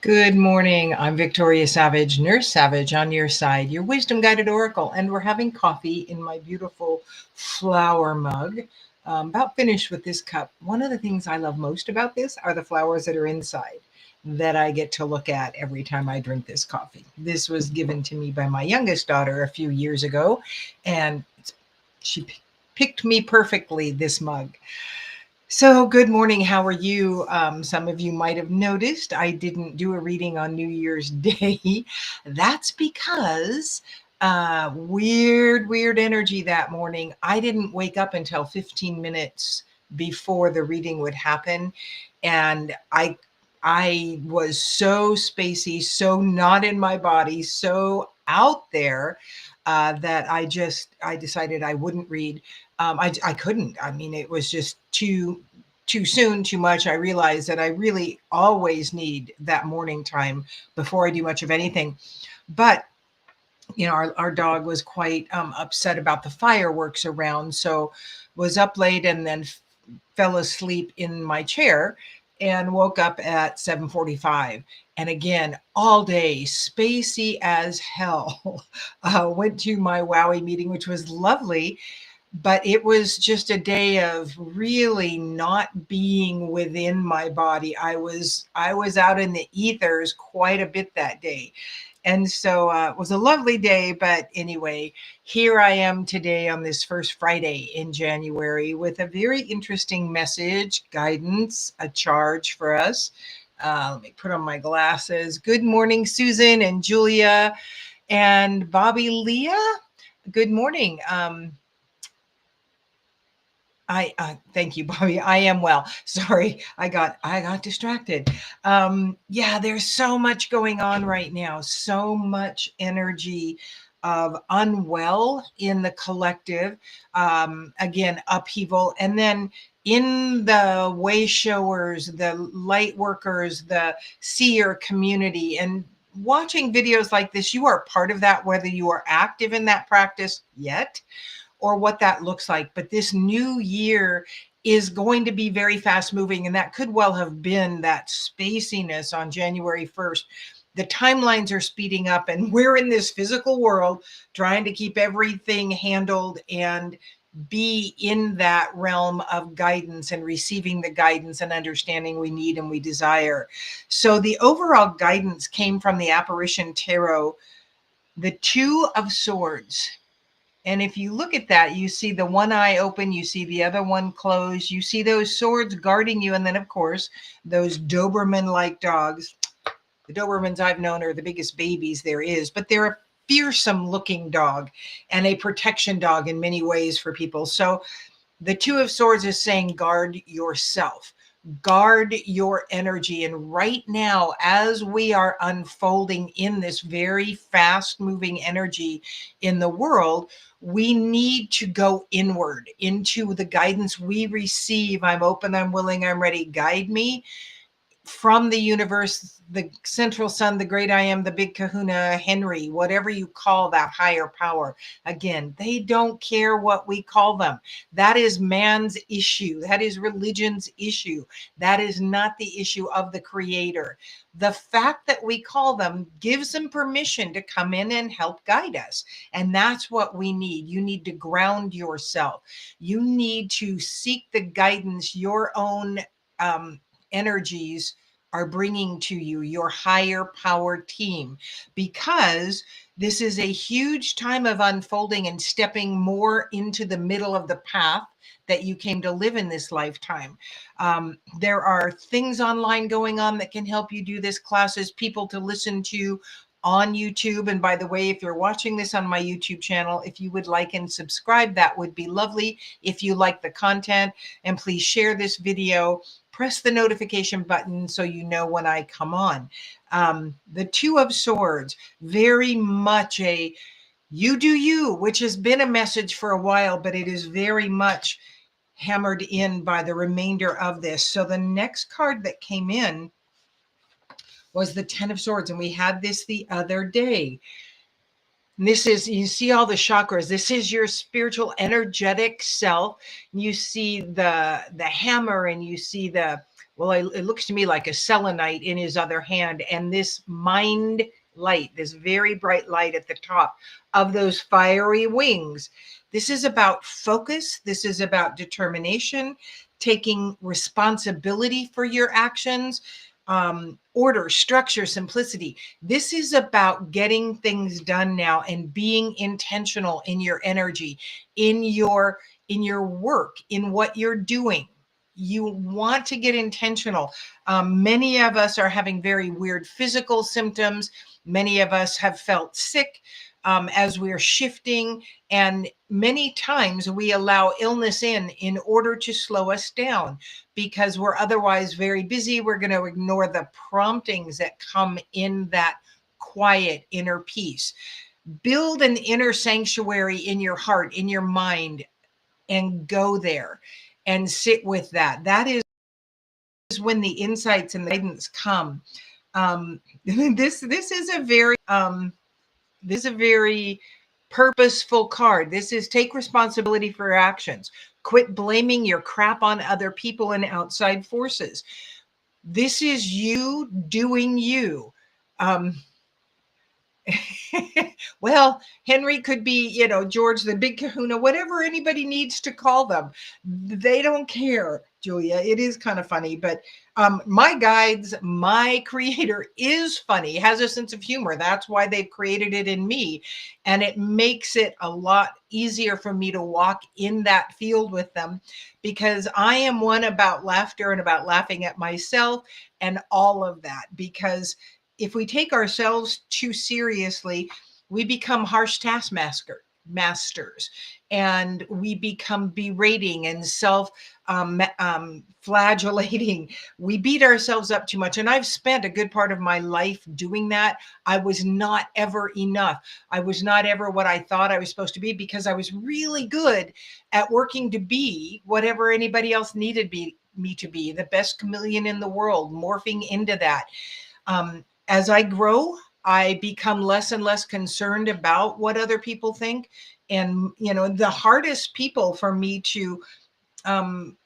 Good morning. I'm Victoria Savage, Nurse Savage on your side, your wisdom guided oracle, and we're having coffee in my beautiful flower mug. About finished with this cup. One of the things I love most about this are the flowers that are inside that I get to look at every time I drink this coffee. This was given to me by my youngest daughter a few years ago, and she picked me perfectly this mug. So, good morning. How are you? Some of you might have noticed I didn't do a reading on New Year's Day. That's because weird energy that morning. I didn't wake up until 15 minutes before the reading would happen. And I was so spacey, so not in my body, so out there that I decided I wouldn't read. I couldn't. I mean, it was just too soon, too much. I realized that I really always need that morning time before I do much of anything. But our dog was quite upset about the fireworks around, so was up late and then fell asleep in my chair and woke up at 7:45. And again, all day, spacey as hell. Went to my Wowie meeting, which was lovely, but it was just a day of really not being within my body. I was out in the ethers quite a bit that day. And so it was a lovely day. But anyway, here I am today on this first Friday in January with a very interesting message, guidance, a charge for us. Let me put on my glasses. Good morning, Susan and Julia and Bobby Leah. Good morning. I thank you, Bobby. I am well. Sorry, I got distracted. Yeah, there's so much going on right now. So much energy of unwell in the collective. Again, upheaval, and then in the way showers, the light workers, the seer community, and watching videos like this, you are part of that, whether you are active in that practice yet or what that looks like. But this new year is going to be very fast moving. And that could well have been that spaciness on January 1st. The timelines are speeding up, and we're in this physical world trying to keep everything handled and be in that realm of guidance and receiving the guidance and understanding we need and we desire. So the overall guidance came from the Apparition Tarot, the Two of Swords. And if you look at that, you see the one eye open, you see the other one closed, you see those swords guarding you. And then, of course, those Doberman like dogs. The Dobermans I've known are the biggest babies there is, but they're a fearsome looking dog and a protection dog in many ways for people. So the Two of Swords is saying, guard yourself, guard your energy. And right now, as we are unfolding in this very fast moving energy in the world, we need to go inward into the guidance we receive. I'm open, I'm willing, I'm ready. Guide me from the universe, the central sun, the great I am, the big kahuna, Henry, whatever you call that higher power. Again, they don't care what we call them. That is man's issue. That is religion's issue. That is not the issue of the creator. The fact that we call them gives them permission to come in and help guide us. And that's what we need. You need to ground yourself. You need to seek the guidance your own energies are bringing to you, your higher power team, because this is a huge time of unfolding and stepping more into the middle of the path that you came to live in this lifetime. There are things online going on that can help you do this, classes, people to listen to on YouTube. And by the way, if you're watching this on my YouTube channel, if you would like and subscribe, that would be lovely. If you like the content, and please share this video, press the notification button so you know when I come on. The Two of Swords, very much a you do you, which has been a message for a while, but it is very much hammered in by the remainder of this. So the next card that came in was the Ten of Swords, and we had this the other day. And this is, you see all the chakras. This is your spiritual, energetic self. You see the hammer, and you see the Well, it looks to me like a selenite in his other hand, and this mind light, this very bright light at the top of those fiery wings. This is about focus. This is about determination, taking responsibility for your actions, order, structure, simplicity. This is about getting things done now and being intentional in your energy, in your work, in what you're doing. You want to get intentional. Many of us are having very weird physical symptoms. Many of us have felt sick as we're shifting. And many times we allow illness in order to slow us down because we're otherwise very busy. We're going to ignore the promptings that come in that quiet inner peace. Build an inner sanctuary in your heart, in your mind, and go there and sit with that. That is when the insights and the guidance come. This is a very purposeful card. This is take responsibility for your actions. Quit blaming your crap on other people and outside forces. This is you doing you. Um, well, Henry could be, George the Big Kahuna, whatever anybody needs to call them. They don't care, Julia. It is kind of funny, but my guides, my creator is funny, has a sense of humor. That's why they've created it in me. And it makes it a lot easier for me to walk in that field with them because I am one about laughter and about laughing at myself and all of that. Because if we take ourselves too seriously, we become harsh masters, and we become berating and self flagellating. We beat ourselves up too much. And I've spent a good part of my life doing that. I was not ever enough. I was not ever what I thought I was supposed to be because I was really good at working to be whatever anybody else needed me to be, the best chameleon in the world, morphing into that. As I grow, I become less and less concerned about what other people think. And, the hardest people for me to um,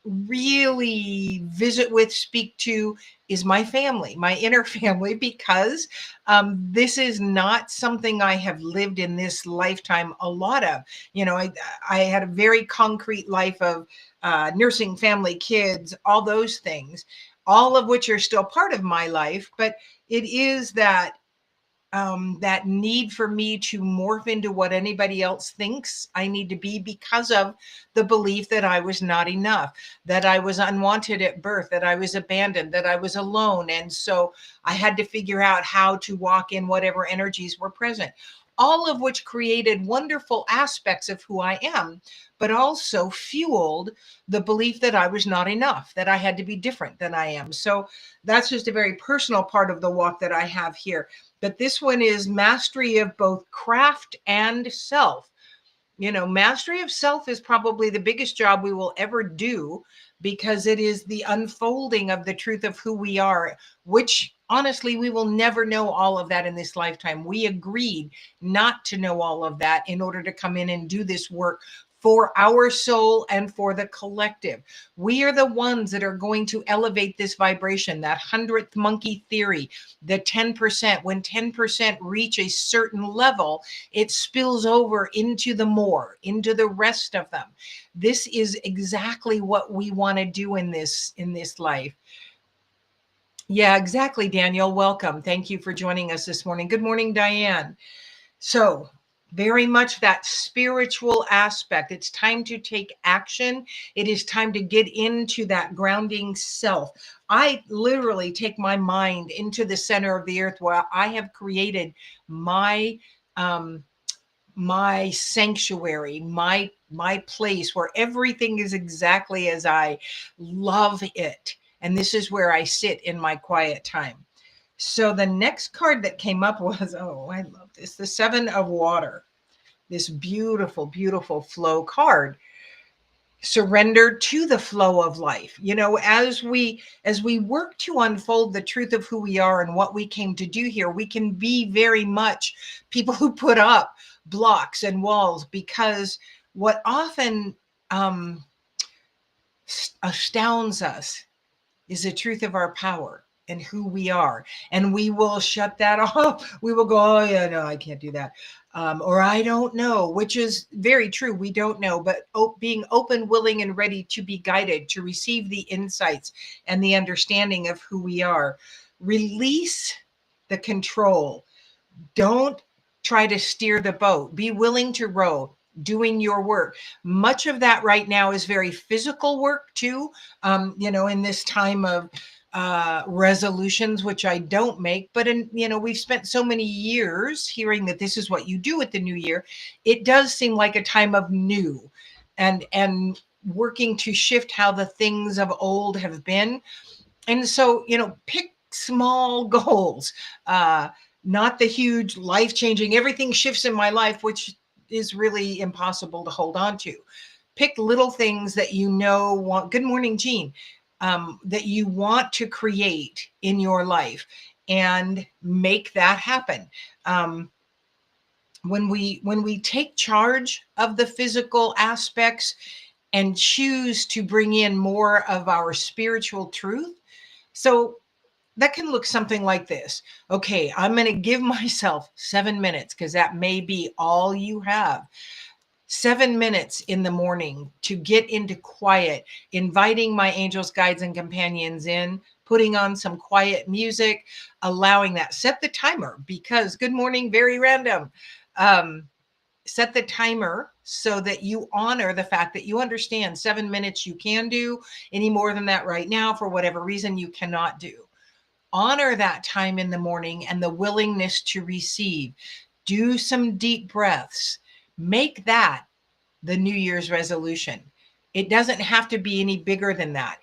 really visit with, speak to, is my family, my inner family, because this is not something I have lived in this lifetime a lot of. I had a very concrete life of nursing, family, kids, all those things, all of which are still part of my life. But it is that need for me to morph into what anybody else thinks I need to be because of the belief that I was not enough, that I was unwanted at birth, that I was abandoned, that I was alone. And so I had to figure out how to walk in whatever energies were present, all of which created wonderful aspects of who I am, but also fueled the belief that I was not enough, that I had to be different than I am. So that's just a very personal part of the walk that I have here. But this one is mastery of both craft and self. Mastery of self is probably the biggest job we will ever do because it is the unfolding of the truth of who we are, which honestly, we will never know all of that in this lifetime. We agreed not to know all of that in order to come in and do this work for our soul and for the collective. We are the ones that are going to elevate this vibration, that 100th monkey theory, the 10%. When 10% reach a certain level, it spills over into into the rest of them. This is exactly what we want to do in this life. Yeah, exactly, Daniel. Welcome. Thank you for joining us this morning. Good morning, Diane. So, very much that spiritual aspect. It's time to take action. It is time to get into that grounding self. I literally take my mind into the center of the earth where I have created my my sanctuary, my place where everything is exactly as I love it. And this is where I sit in my quiet time. So the next card that came up was, oh, I love this, the Seven of Water. This beautiful, beautiful flow card. Surrender to the flow of life. As we work to unfold the truth of who we are and what we came to do here, we can be very much people who put up blocks and walls, because what often astounds us is the truth of our power and who we are. And we will shut that off. We will go, oh, yeah, no, I can't do that. Or I don't know, which is very true. We don't know, but being open, willing, and ready to be guided, to receive the insights and the understanding of who we are. Release the control. Don't try to steer the boat. Be willing to row, doing your work. Much of that right now is very physical work too. In this time of resolutions, which I don't make, but we've spent so many years hearing that this is what you do at the new year. It does seem like a time of new and working to shift how the things of old have been. And so, pick small goals, not the huge life changing, everything shifts in my life, which is really impossible to hold on to. Pick little things that want. Good morning, Jean. That you want to create in your life and make that happen. When we take charge of the physical aspects and choose to bring in more of our spiritual truth. So that can look something like this. Okay, I'm going to give myself 7 minutes, because that may be all you have. 7 minutes in the morning to get into quiet, inviting my angels, guides, and companions in, putting on some quiet music, allowing that. Set the timer, because good morning, very random. Set the timer so that you honor the fact that you understand 7 minutes you can do. Any more than that right now, for whatever reason, you cannot do. Honor that time in the morning and the willingness to receive. Do some deep breaths. Make that the New Year's resolution. It doesn't have to be any bigger than that.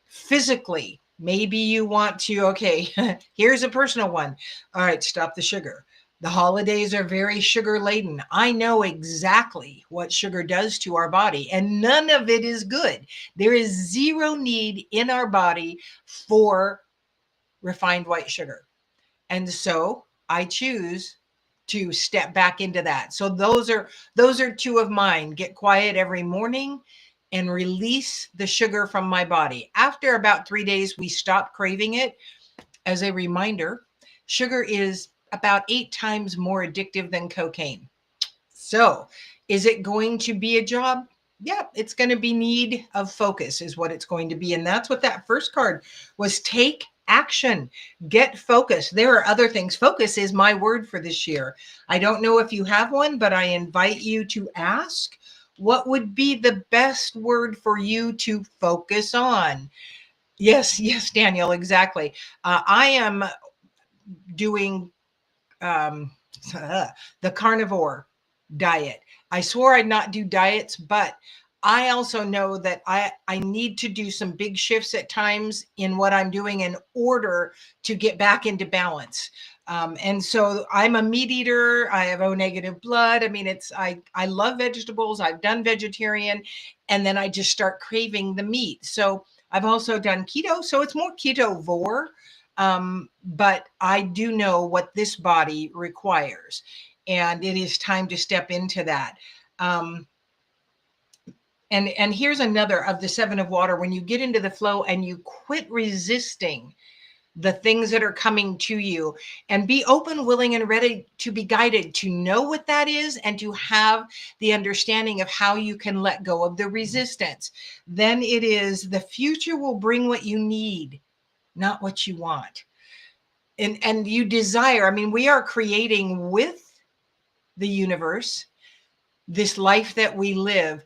Physically, maybe you want to, okay, here's a personal one. All right, stop the sugar. The holidays are very sugar laden. I know exactly what sugar does to our body, and none of it is good. There is zero need in our body for refined white sugar. And so I choose to step back into that. So those are two of mine. Get quiet every morning and release the sugar from my body. After about 3 days, we stop craving it. As a reminder, sugar is about 8 times more addictive than cocaine. So is it going to be a job? Yeah, it's going to be need of focus is what it's going to be. And that's what that first card was. Take action, get focus. There are other things. Focus is my word for this year. I don't know if you have one, but I invite you to ask, what would be the best word for you to focus on? Yes, Daniel, exactly. I am doing um, the carnivore diet. I swore I'd not do diets, but I also know that I need to do some big shifts at times in what I'm doing in order to get back into balance. And so I'm a meat eater. I have O negative blood. I mean, I love vegetables. I've done vegetarian, and then I just start craving the meat. So I've also done keto. So it's more ketovore. But I do know what this body requires, and it is time to step into that. Um, and here's another of the 7 of water. When you get into the flow and you quit resisting the things that are coming to you, and be open, willing, and ready to be guided, to know what that is and to have the understanding of how you can let go of the resistance. Then it is the future will bring what you need, not what you want. And you desire. I mean, we are creating with the universe this life that we live.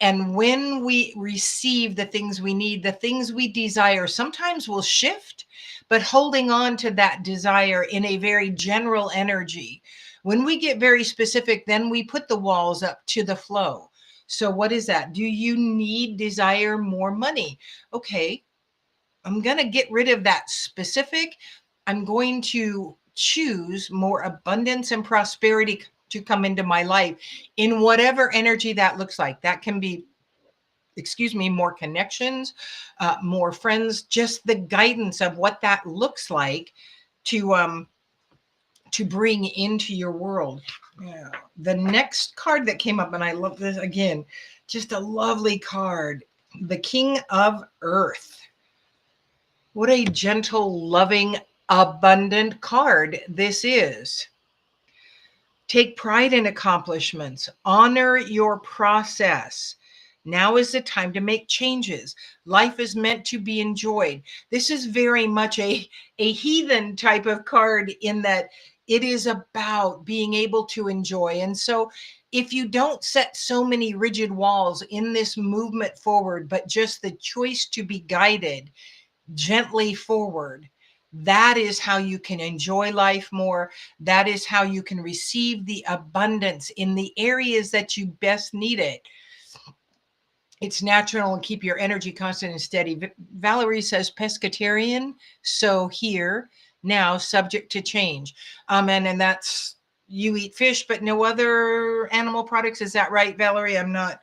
And when we receive the things we need, the things we desire sometimes will shift, but holding on to that desire in a very general energy. When we get very specific, then we put the walls up to the flow. So what is that? Do you desire more money? Okay, I'm going to get rid of that specific. I'm going to choose more abundance and prosperity to come into my life in whatever energy that looks like. That can be, more connections, more friends, just the guidance of what that looks like to bring into your world. Yeah. The next card that came up, and I love this again, just a lovely card, the King of Earth. What a gentle, loving, abundant card this is. Take pride in accomplishments. Honor your process. Now is the time to make changes. Life is meant to be enjoyed. This is very much a heathen type of card in that it is about being able to enjoy. And so, if you don't set so many rigid walls in this movement forward, but just the choice to be guided gently forward, that is how you can enjoy life more. That is how you can receive the abundance in the areas that you best need it. It's natural and keep your energy constant and steady. Valerie says pescatarian, so here now subject to change. And that's, you eat fish but no other animal products. Is that right, Valerie? I'm not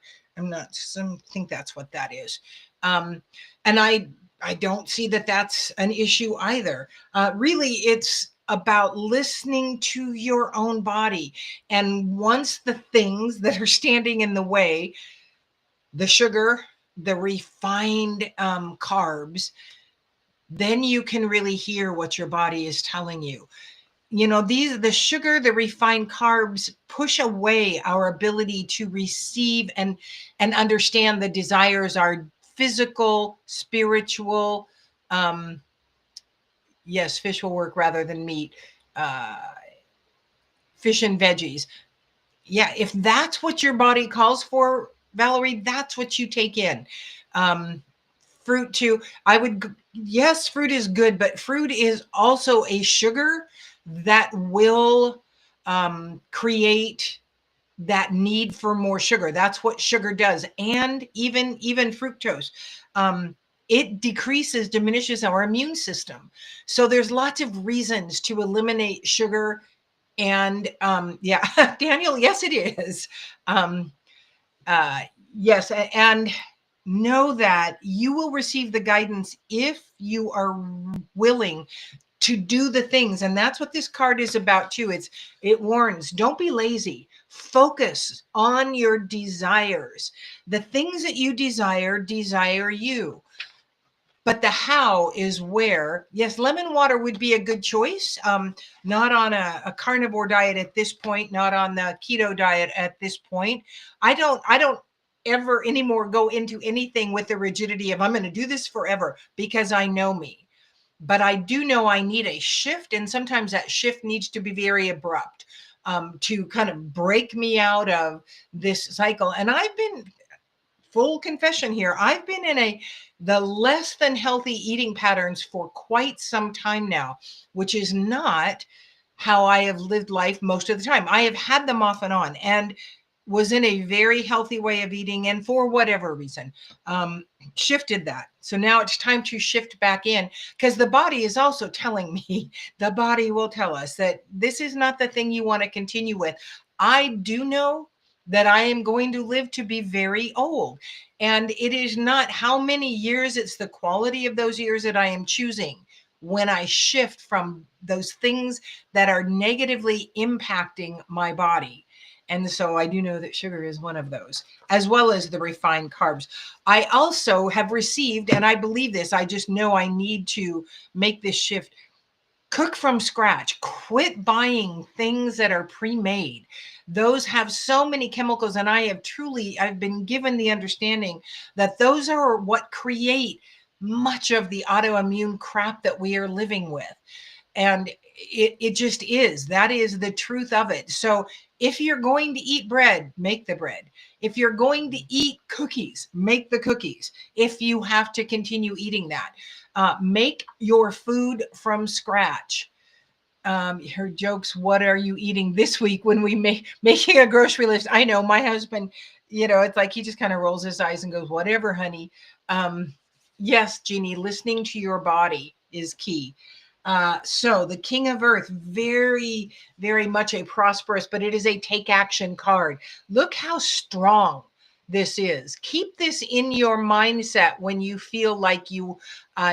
think that's what that is. Um, and I don't see that that's an issue either. Really, it's about listening to your own body. And once the things that are standing in the way, the sugar, the refined carbs, then you can really hear what your body is telling you. You know, the sugar, the refined carbs push away our ability to receive and understand the desires are physical, spiritual. Um, yes, fish will work rather than meat. Uh, Fish and veggies. Yeah, if that's what your body calls for, Valerie, that's what you take in. Um, Fruit too. Yes, fruit is good, but fruit is also a sugar that will create that need for more sugar. That's what sugar does. And even fructose. Um, it diminishes our immune system. So there's lots of reasons to eliminate sugar. And yeah, Daniel, yes, it is. Um, uh, yes, and know that you will receive the guidance if you are willing to do the things. And that's what this card is about too. It warns, don't be lazy. Focus on your desires. The things that you desire you. But the how is where, yes, lemon water would be a good choice. Not on a carnivore diet at this point, not on the keto diet at this point. I don't ever anymore go into anything with the rigidity of I'm going to do this forever because I know me. But I do know I need a shift. And sometimes that shift needs to be very abrupt to kind of break me out of this cycle. And I've been, full confession here, I've been in the less than healthy eating patterns for quite some time now, which is not how I have lived life most of the time. I have had them off and on and was in a very healthy way of eating, and for whatever reason um, shifted that. So now it's time to shift back in, because the body is also telling me, the body will tell us that this is not the thing you want to continue with. I do know that I am going to live to be very old. And it is not how many years, it's the quality of those years that I am choosing when I shift from those things that are negatively impacting my body. And so I do know that sugar is one of those, as well as the refined carbs. I also have received, and I believe this, I just know I need to make this shift. Cook from scratch. Quit buying things that are pre-made. Those have so many chemicals, and I've been given the understanding that those are what create much of the autoimmune crap that we are living with. And it just is. That is the truth of it. So if you're going to eat bread, make the bread. If you're going to eat cookies, make the cookies. If you have to continue eating that, make your food from scratch. Her jokes, what are you eating this week, when we making a grocery list? I know my husband, it's like he just kind of rolls his eyes and goes, whatever, honey. Yes, Jeannie, listening to your body is key. So the King of Earth, very, very much a prosperous, but it is a take action card. Look how strong this is. Keep this in your mindset when you feel like you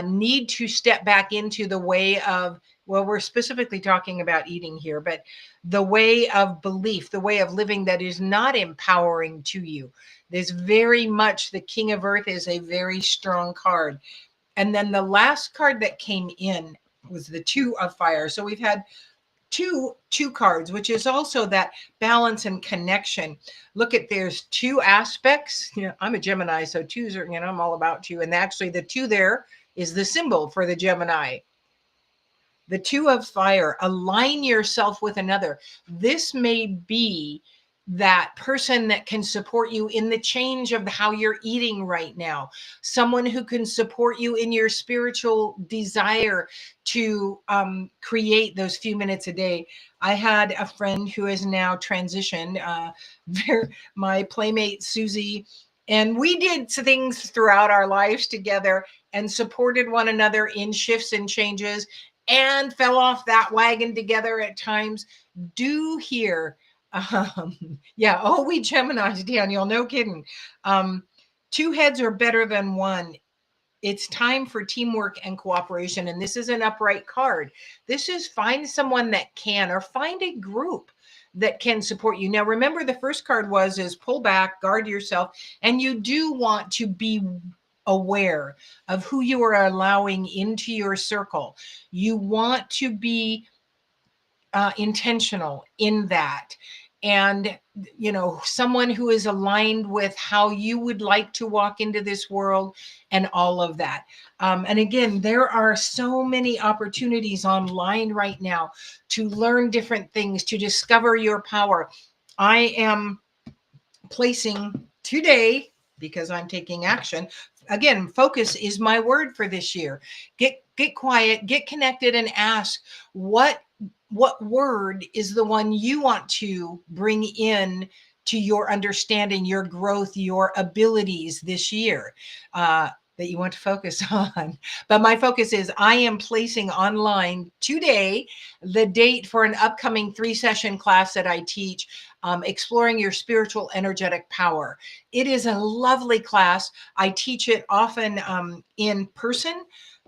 need to step back into the way of, well, we're specifically talking about eating here, but the way of belief, the way of living that is not empowering to you. There's very much, the King of Earth is a very strong card. And then the last card that came in was the Two of Fire. So we've had two cards, which is also that balance and connection. Look at, there's two aspects. I'm a Gemini, so twos are, I'm all about two. And actually the two there is the symbol for the Gemini. The Two of Fire, align yourself with another. This may be that person that can support you in the change of how you're eating right now. Someone who can support you in your spiritual desire to create those few minutes a day. I had a friend who has now transitioned, my playmate Susie, and we did things throughout our lives together and supported one another in shifts and changes, and fell off that wagon together at times. Do hear, yeah, oh, we Geminis, Daniel, no kidding. Two heads are better than one. It's time for teamwork and cooperation. And this is an upright card. This is find someone that can, or find a group that can support you. Now, remember, the first card is pull back, guard yourself, and you do want to be aware of who you are allowing into your circle. You want to be intentional in that. And, someone who is aligned with how you would like to walk into this world and all of that. And again, there are so many opportunities online right now to learn different things, to discover your power. I am placing today, because I'm taking action. Again, focus is my word for this year. Get quiet, get connected, and ask what word is the one you want to bring in to your understanding, your growth, your abilities this year. That you want to focus on. But my focus is, I am placing online today the date for an upcoming 3-session class that I teach, exploring your spiritual energetic power. It is a lovely class. I teach it often in person,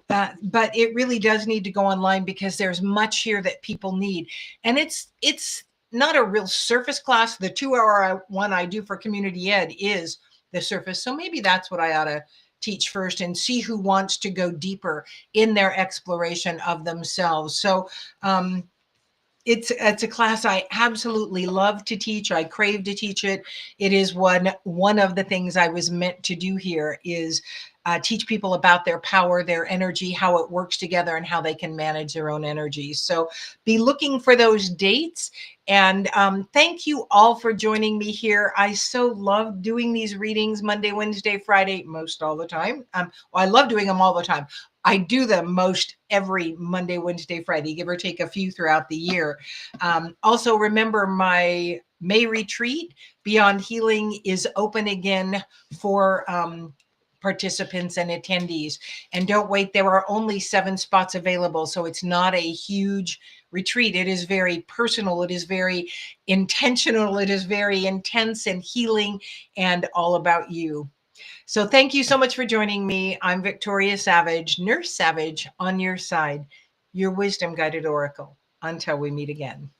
but it really does need to go online, because there's much here that people need. And it's not a real surface class. The 2-hour one I do for community ed is the surface. So maybe that's what I ought to teach first, and see who wants to go deeper in their exploration of themselves. So it's a class I absolutely love to teach. I crave to teach it. It is one of the things I was meant to do here, is teach people about their power, their energy, how it works together, and how they can manage their own energy. So be looking for those dates. And thank you all for joining me here. I so love doing these readings Monday, Wednesday, Friday, most all the time. Well, I love doing them all the time. I do them most every Monday, Wednesday, Friday, give or take a few throughout the year. Also, remember, my May retreat, Beyond Healing, is open again for participants and attendees. And don't wait, there are only 7 spots available. So it's not a huge retreat. It is very personal. It is very intentional. It is very intense and healing, and all about you. So thank you so much for joining me. I'm Victoria Savage, Nurse Savage, on your side, your wisdom guided oracle. Until we meet again.